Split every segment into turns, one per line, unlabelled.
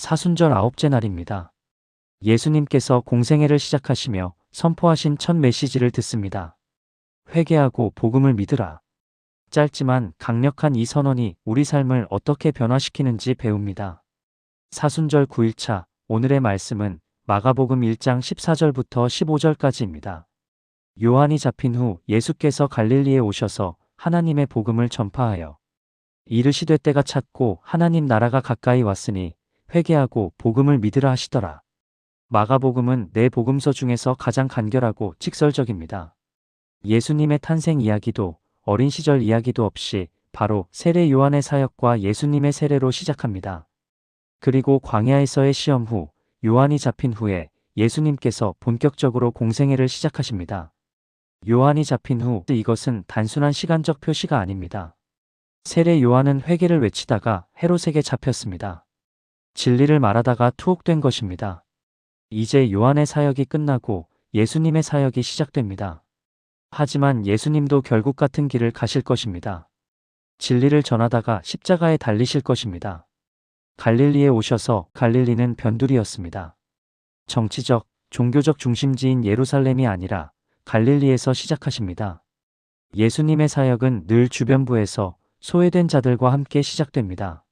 사순절 아홉째 날입니다. 예수님께서 공생애를 시작하시며 선포하신 첫 메시지를 듣습니다. 회개하고 복음을 믿으라. 짧지만 강력한 이 선언이 우리 삶을 어떻게 변화시키는지 배웁니다. 사순절 9일차 오늘의 말씀은 마가복음 1장 14절부터 15절까지입니다. 요한이 잡힌 후 예수께서 갈릴리에 오셔서 하나님의 복음을 전파하여 이르시되 때가 찼고 하나님 나라가 가까이 왔으니 회개하고 복음을 믿으라 하시더라. 마가복음은 네 복음서 중에서 가장 간결하고 직설적입니다. 예수님의 탄생 이야기도 어린 시절 이야기도 없이 바로 세례 요한의 사역과 예수님의 세례로 시작합니다. 그리고 광야에서의 시험 후 요한이 잡힌 후에 예수님께서 본격적으로 공생애를 시작하십니다. 요한이 잡힌 후 이것은 단순한 시간적 표시가 아닙니다. 세례 요한은 회개를 외치다가 헤롯에게 잡혔습니다. 진리를 말하다가 투옥된 것입니다. 이제 요한의 사역이 끝나고 예수님의 사역이 시작됩니다. 하지만 예수님도 결국 같은 길을 가실 것입니다. 진리를 전하다가 십자가에 달리실 것입니다. 갈릴리에 오셔서 갈릴리는 변두리였습니다. 정치적, 종교적 중심지인 예루살렘이 아니라 갈릴리에서 시작하십니다. 예수님의 사역은 늘 주변부에서 소외된 자들과 함께 시작됩니다.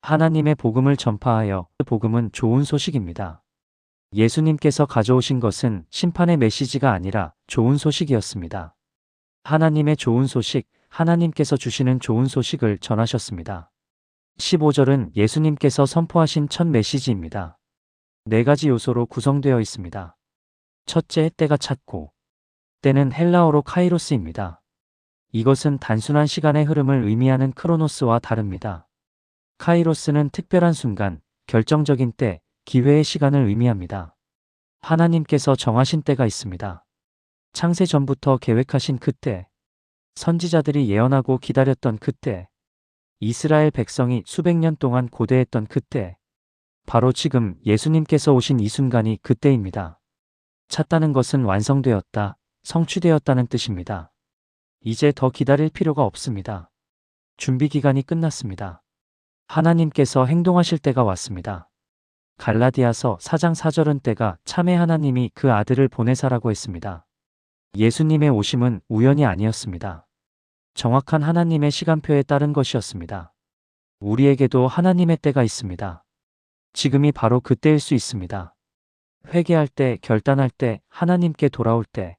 하나님의 복음을 전파하여 복음은 좋은 소식입니다. 예수님께서 가져오신 것은 심판의 메시지가 아니라 좋은 소식이었습니다. 하나님의 좋은 소식, 하나님께서 주시는 좋은 소식을 전하셨습니다. 15절은 예수님께서 선포하신 첫 메시지입니다. 네 가지 요소로 구성되어 있습니다. 첫째, 때가 찼고. 때는 헬라어로 카이로스입니다. 이것은 단순한 시간의 흐름을 의미하는 크로노스와 다릅니다. 카이로스는 특별한 순간, 결정적인 때, 기회의 시간을 의미합니다. 하나님께서 정하신 때가 있습니다. 창세 전부터 계획하신 그때, 선지자들이 예언하고 기다렸던 그때, 이스라엘 백성이 수백 년 동안 고대했던 그때, 바로 지금 예수님께서 오신 이 순간이 그때입니다. 찼다는 것은 완성되었다, 성취되었다는 뜻입니다. 이제 더 기다릴 필요가 없습니다. 준비 기간이 끝났습니다. 하나님께서 행동하실 때가 왔습니다. 갈라디아서 4장 4절은 때가 참에 하나님이 그 아들을 보내사라고 했습니다. 예수님의 오심은 우연이 아니었습니다. 정확한 하나님의 시간표에 따른 것이었습니다. 우리에게도 하나님의 때가 있습니다. 지금이 바로 그때일 수 있습니다. 회개할 때, 결단할 때, 하나님께 돌아올 때,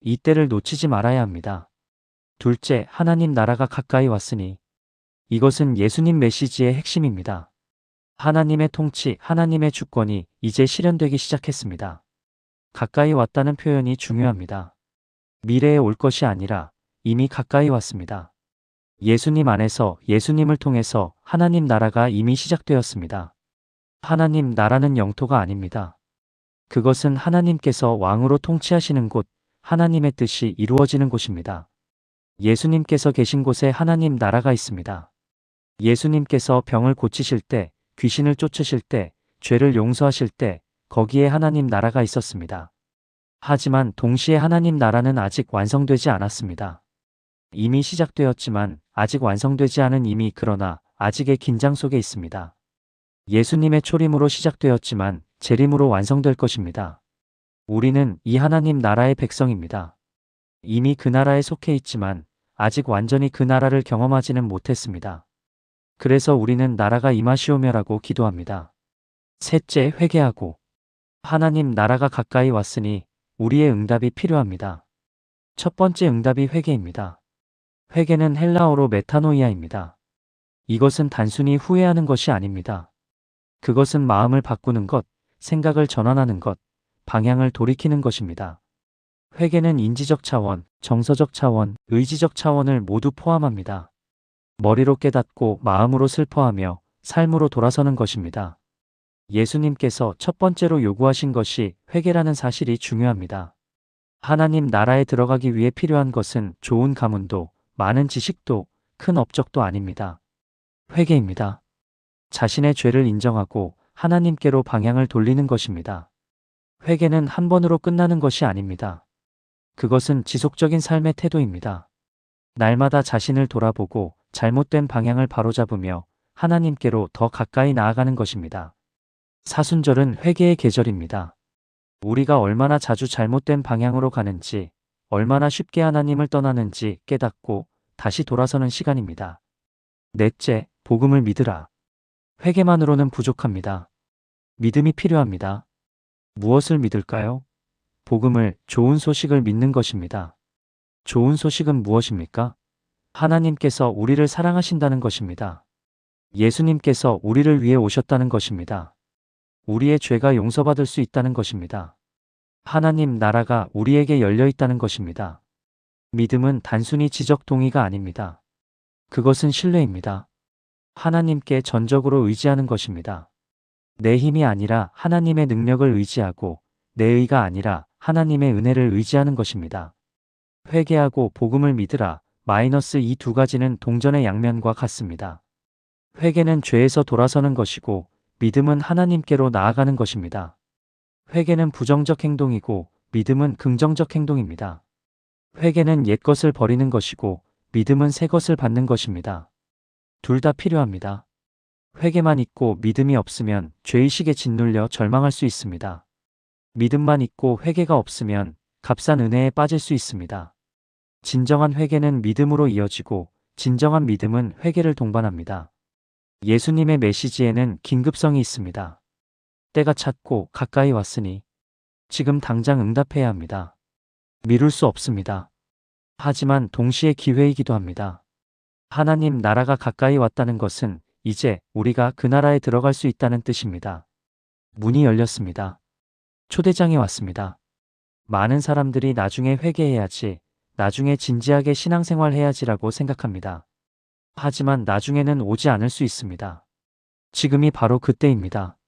이 때를 놓치지 말아야 합니다. 둘째, 하나님 나라가 가까이 왔으니. 이것은 예수님 메시지의 핵심입니다. 하나님의 통치, 하나님의 주권이 이제 실현되기 시작했습니다. 가까이 왔다는 표현이 중요합니다. 미래에 올 것이 아니라 이미 가까이 왔습니다. 예수님 안에서, 예수님을 통해서 하나님 나라가 이미 시작되었습니다. 하나님 나라는 영토가 아닙니다. 그것은 하나님께서 왕으로 통치하시는 곳, 하나님의 뜻이 이루어지는 곳입니다. 예수님께서 계신 곳에 하나님 나라가 있습니다. 예수님께서 병을 고치실 때, 귀신을 쫓으실 때, 죄를 용서하실 때, 거기에 하나님 나라가 있었습니다. 하지만 동시에 하나님 나라는 아직 완성되지 않았습니다. 이미 시작되었지만 아직 완성되지 않은 이미 그러나 아직의 긴장 속에 있습니다. 예수님의 초림으로 시작되었지만 재림으로 완성될 것입니다. 우리는 이 하나님 나라의 백성입니다. 이미 그 나라에 속해 있지만 아직 완전히 그 나라를 경험하지는 못했습니다. 그래서 우리는 나라가 임하시오며라고 기도합니다. 셋째, 회개하고. 하나님 나라가 가까이 왔으니 우리의 응답이 필요합니다. 첫 번째 응답이 회개입니다. 회개는 헬라어로 메타노이아입니다. 이것은 단순히 후회하는 것이 아닙니다. 그것은 마음을 바꾸는 것, 생각을 전환하는 것, 방향을 돌이키는 것입니다. 회개는 인지적 차원, 정서적 차원, 의지적 차원을 모두 포함합니다. 머리로 깨닫고 마음으로 슬퍼하며 삶으로 돌아서는 것입니다. 예수님께서 첫 번째로 요구하신 것이 회개라는 사실이 중요합니다. 하나님 나라에 들어가기 위해 필요한 것은 좋은 가문도, 많은 지식도, 큰 업적도 아닙니다. 회개입니다. 자신의 죄를 인정하고 하나님께로 방향을 돌리는 것입니다. 회개는 한 번으로 끝나는 것이 아닙니다. 그것은 지속적인 삶의 태도입니다. 날마다 자신을 돌아보고 잘못된 방향을 바로잡으며 하나님께로 더 가까이 나아가는 것입니다. 사순절은 회개의 계절입니다. 우리가 얼마나 자주 잘못된 방향으로 가는지, 얼마나 쉽게 하나님을 떠나는지 깨닫고 다시 돌아서는 시간입니다. 넷째, 복음을 믿으라. 회개만으로는 부족합니다. 믿음이 필요합니다. 무엇을 믿을까요? 복음을, 좋은 소식을 믿는 것입니다. 좋은 소식은 무엇입니까? 하나님께서 우리를 사랑하신다는 것입니다. 예수님께서 우리를 위해 오셨다는 것입니다. 우리의 죄가 용서받을 수 있다는 것입니다. 하나님 나라가 우리에게 열려 있다는 것입니다. 믿음은 단순히 지적 동의가 아닙니다. 그것은 신뢰입니다. 하나님께 전적으로 의지하는 것입니다. 내 힘이 아니라 하나님의 능력을 의지하고 내 의가 아니라 하나님의 은혜를 의지하는 것입니다. 회개하고 복음을 믿으라. 마이너스 이 두 가지는 동전의 양면과 같습니다. 회개는 죄에서 돌아서는 것이고 믿음은 하나님께로 나아가는 것입니다. 회개는 부정적 행동이고 믿음은 긍정적 행동입니다. 회개는 옛것을 버리는 것이고 믿음은 새 것을 받는 것입니다. 둘 다 필요합니다. 회개만 있고 믿음이 없으면 죄의식에 짓눌려 절망할 수 있습니다. 믿음만 있고 회개가 없으면 값싼 은혜에 빠질 수 있습니다. 진정한 회개는 믿음으로 이어지고 진정한 믿음은 회개를 동반합니다. 예수님의 메시지에는 긴급성이 있습니다. 때가 찼고 가까이 왔으니 지금 당장 응답해야 합니다. 미룰 수 없습니다. 하지만 동시에 기회이기도 합니다. 하나님 나라가 가까이 왔다는 것은 이제 우리가 그 나라에 들어갈 수 있다는 뜻입니다. 문이 열렸습니다. 초대장이 왔습니다. 많은 사람들이 나중에 회개해야지, 나중에 진지하게 신앙생활 해야지라고 생각합니다. 하지만 나중에는 오지 않을 수 있습니다. 지금이 바로 그때입니다.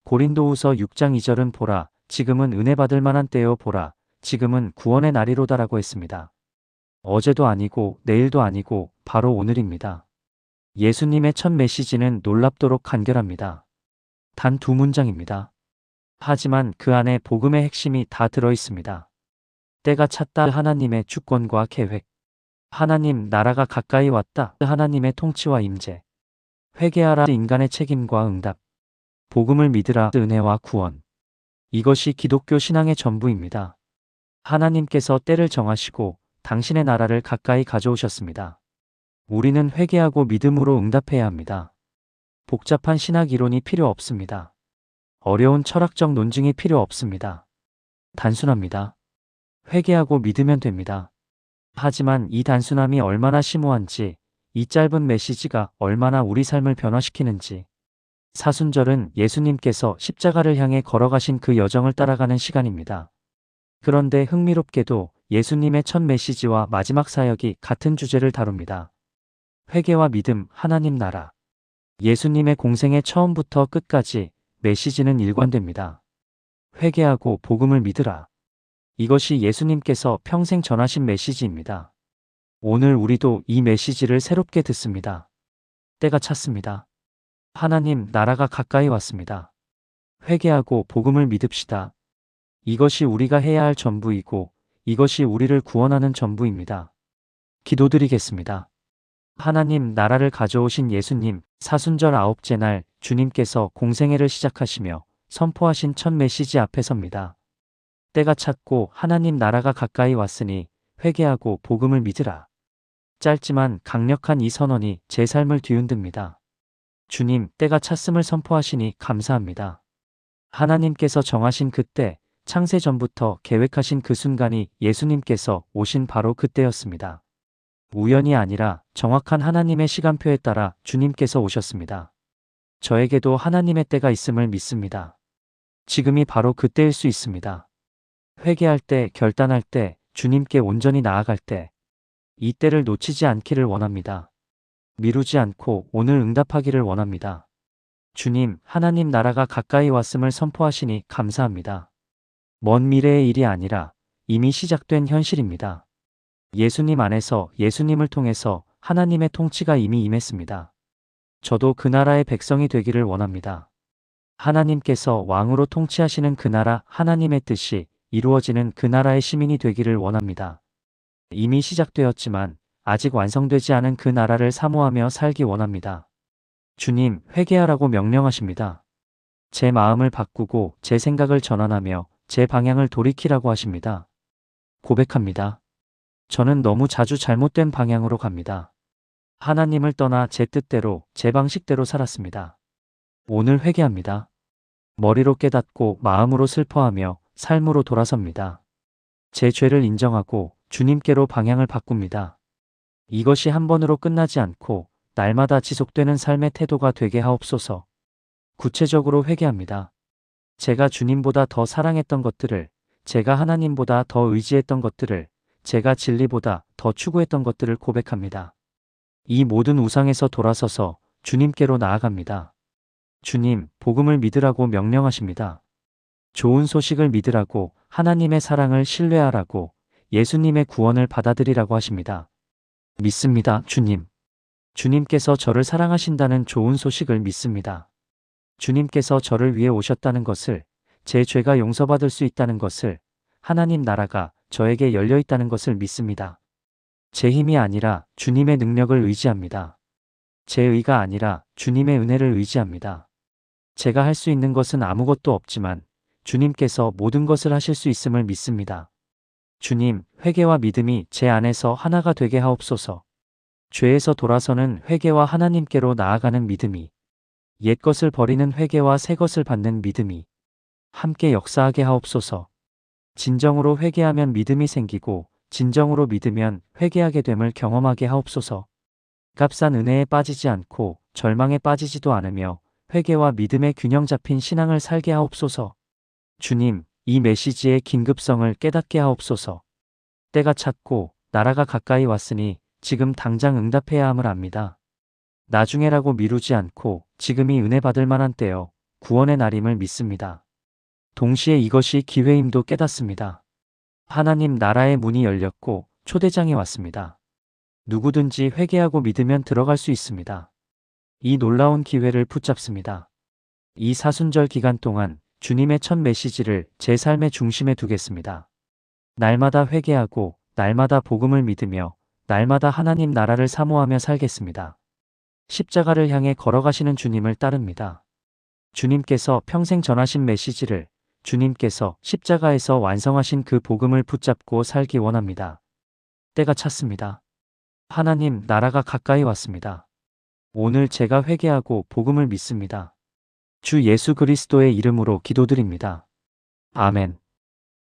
고린도후서 6장 2절은 보라, 지금은 은혜 받을 만한 때요 보라, 지금은 구원의 날이로다라고 했습니다. 어제도 아니고 내일도 아니고 바로 오늘입니다. 예수님의 첫 메시지는 놀랍도록 간결합니다. 단 두 문장입니다. 하지만 그 안에 복음의 핵심이 다 들어 있습니다. 때가 찼다. 하나님의 주권과 계획. 하나님 나라가 가까이 왔다. 하나님의 통치와 임재. 회개하라. 인간의 책임과 응답. 복음을 믿으라. 은혜와 구원. 이것이 기독교 신앙의 전부입니다. 하나님께서 때를 정하시고 당신의 나라를 가까이 가져오셨습니다. 우리는 회개하고 믿음으로 응답해야 합니다. 복잡한 신학 이론이 필요 없습니다. 어려운 철학적 논증이 필요 없습니다. 단순합니다. 회개하고 믿으면 됩니다. 하지만 이 단순함이 얼마나 심오한지, 이 짧은 메시지가 얼마나 우리 삶을 변화시키는지. 사순절은 예수님께서 십자가를 향해 걸어가신 그 여정을 따라가는 시간입니다. 그런데 흥미롭게도 예수님의 첫 메시지와 마지막 사역이 같은 주제를 다룹니다. 회개와 믿음, 하나님 나라. 예수님의 공생의 처음부터 끝까지 메시지는 일관됩니다. 회개하고 복음을 믿으라. 이것이 예수님께서 평생 전하신 메시지입니다. 오늘 우리도 이 메시지를 새롭게 듣습니다. 때가 찼습니다. 하나님 나라가 가까이 왔습니다. 회개하고 복음을 믿읍시다. 이것이 우리가 해야 할 전부이고 이것이 우리를 구원하는 전부입니다. 기도드리겠습니다. 하나님 나라를 가져오신 예수님, 사순절 9째 날 주님께서 공생애를 시작하시며 선포하신 첫 메시지 앞에 섭니다. 때가 찼고 하나님 나라가 가까이 왔으니 회개하고 복음을 믿으라. 짧지만 강력한 이 선언이 제 삶을 뒤흔듭니다. 주님, 때가 찼음을 선포하시니 감사합니다. 하나님께서 정하신 그때, 창세 전부터 계획하신 그 순간이 예수님께서 오신 바로 그때였습니다. 우연이 아니라 정확한 하나님의 시간표에 따라 주님께서 오셨습니다. 저에게도 하나님의 때가 있음을 믿습니다. 지금이 바로 그때일 수 있습니다. 회개할 때, 결단할 때, 주님께 온전히 나아갈 때, 이 때를 놓치지 않기를 원합니다. 미루지 않고 오늘 응답하기를 원합니다. 주님, 하나님 나라가 가까이 왔음을 선포하시니 감사합니다. 먼 미래의 일이 아니라 이미 시작된 현실입니다. 예수님 안에서 예수님을 통해서 하나님의 통치가 이미 임했습니다. 저도 그 나라의 백성이 되기를 원합니다. 하나님께서 왕으로 통치하시는 그 나라 하나님의 뜻이 이루어지는 그 나라의 시민이 되기를 원합니다. 이미 시작되었지만 아직 완성되지 않은 그 나라를 사모하며 살기 원합니다. 주님, 회개하라고 명령하십니다. 제 마음을 바꾸고 제 생각을 전환하며 제 방향을 돌이키라고 하십니다. 고백합니다. 저는 너무 자주 잘못된 방향으로 갑니다. 하나님을 떠나 제 뜻대로, 제 방식대로 살았습니다. 오늘 회개합니다. 머리로 깨닫고 마음으로 슬퍼하며 삶으로 돌아섭니다. 제 죄를 인정하고 주님께로 방향을 바꿉니다. 이것이 한 번으로 끝나지 않고 날마다 지속되는 삶의 태도가 되게 하옵소서. 구체적으로 회개합니다. 제가 주님보다 더 사랑했던 것들을, 제가 하나님보다 더 의지했던 것들을, 제가 진리보다 더 추구했던 것들을 고백합니다. 이 모든 우상에서 돌아서서 주님께로 나아갑니다. 주님, 복음을 믿으라고 명령하십니다. 좋은 소식을 믿으라고, 하나님의 사랑을 신뢰하라고, 예수님의 구원을 받아들이라고 하십니다. 믿습니다, 주님. 주님께서 저를 사랑하신다는 좋은 소식을 믿습니다. 주님께서 저를 위해 오셨다는 것을, 제 죄가 용서받을 수 있다는 것을, 하나님 나라가 저에게 열려 있다는 것을 믿습니다. 제 힘이 아니라 주님의 능력을 의지합니다. 제 의가 아니라 주님의 은혜를 의지합니다. 제가 할 수 있는 것은 아무것도 없지만 주님께서 모든 것을 하실 수 있음을 믿습니다. 주님, 회개와 믿음이 제 안에서 하나가 되게 하옵소서. 죄에서 돌아서는 회개와 하나님께로 나아가는 믿음이, 옛 것을 버리는 회개와 새 것을 받는 믿음이 함께 역사하게 하옵소서. 진정으로 회개하면 믿음이 생기고 진정으로 믿으면 회개하게 됨을 경험하게 하옵소서. 값싼 은혜에 빠지지 않고 절망에 빠지지도 않으며 회개와 믿음의 균형 잡힌 신앙을 살게 하옵소서. 주님, 이 메시지의 긴급성을 깨닫게 하옵소서. 때가 찼고 나라가 가까이 왔으니 지금 당장 응답해야 함을 압니다. 나중에라고 미루지 않고 지금이 은혜 받을 만한 때요, 구원의 날임을 믿습니다. 동시에 이것이 기회임도 깨닫습니다. 하나님 나라의 문이 열렸고 초대장이 왔습니다. 누구든지 회개하고 믿으면 들어갈 수 있습니다. 이 놀라운 기회를 붙잡습니다. 이 사순절 기간 동안 주님의 첫 메시지를 제 삶의 중심에 두겠습니다. 날마다 회개하고 날마다 복음을 믿으며 날마다 하나님 나라를 사모하며 살겠습니다. 십자가를 향해 걸어가시는 주님을 따릅니다. 주님께서 평생 전하신 메시지를, 주님께서 십자가에서 완성하신 그 복음을 붙잡고 살기 원합니다. 때가 찼습니다. 하나님 나라가 가까이 왔습니다. 오늘 제가 회개하고 복음을 믿습니다. 주 예수 그리스도의 이름으로 기도드립니다. 아멘.